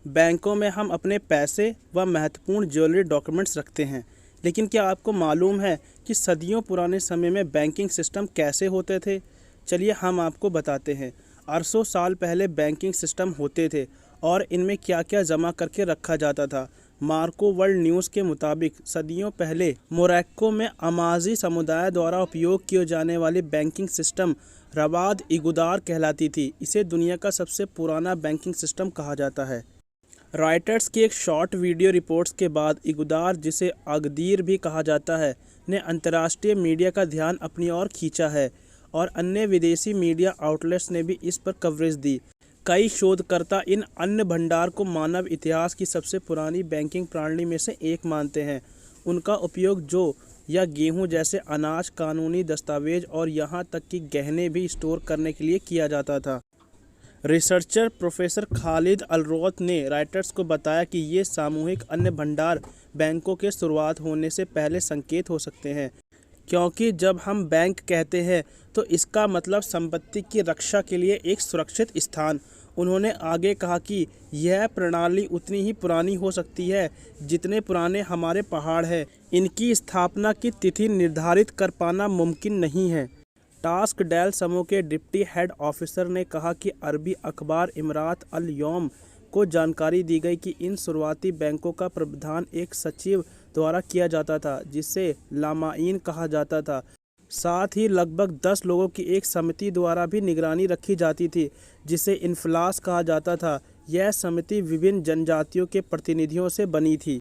बैंकों में हम अपने पैसे व महत्वपूर्ण ज्वेलरी डॉक्यूमेंट्स रखते हैं। लेकिन क्या आपको मालूम है कि सदियों पुराने समय में बैंकिंग सिस्टम कैसे होते थे? चलिए हम आपको बताते हैं। अरसों साल पहले बैंकिंग सिस्टम होते थे और इनमें क्या क्या जमा करके रखा जाता था। मार्को वर्ल्ड न्यूज़ के मुताबिक सदियों पहले मोरक्को में अमाजी समुदाय द्वारा उपयोग किए जाने वाली बैंकिंग सिस्टम रबाद इगुदार कहलाती थी। इसे दुनिया का सबसे पुराना बैंकिंग सिस्टम कहा जाता है। रॉयटर्स की एक शॉर्ट वीडियो रिपोर्ट्स के बाद इगुदार, जिसे अगदीर भी कहा जाता है, ने अंतर्राष्ट्रीय मीडिया का ध्यान अपनी ओर खींचा है और अन्य विदेशी मीडिया आउटलेट्स ने भी इस पर कवरेज दी। कई शोधकर्ता इन अन्न भंडार को मानव इतिहास की सबसे पुरानी बैंकिंग प्रणाली में से एक मानते हैं। उनका उपयोग जौ या गेहूं जैसे अनाज, कानूनी दस्तावेज और यहाँ तक कि गहने भी स्टोर करने के लिए किया जाता था। रिसर्चर प्रोफेसर खालिद अलरोथ ने रॉयटर्स को बताया कि ये सामूहिक अन्न भंडार बैंकों के शुरुआत होने से पहले संकेत हो सकते हैं, क्योंकि जब हम बैंक कहते हैं तो इसका मतलब संपत्ति की रक्षा के लिए एक सुरक्षित स्थान। उन्होंने आगे कहा कि यह प्रणाली उतनी ही पुरानी हो सकती है जितने पुराने हमारे पहाड़ हैं। इनकी स्थापना की तिथि निर्धारित कर पाना मुमकिन नहीं है। टास्क डेल समूह के डिप्टी हेड ऑफिसर ने कहा कि अरबी अखबार इमरात अल यौम को जानकारी दी गई कि इन शुरुआती बैंकों का प्रबंधन एक सचिव द्वारा किया जाता था, जिसे लामाइन कहा जाता था। साथ ही लगभग 10 लोगों की एक समिति द्वारा भी निगरानी रखी जाती थी, जिसे इन्फ्लास कहा जाता था। यह समिति विभिन्न जनजातियों के प्रतिनिधियों से बनी थी।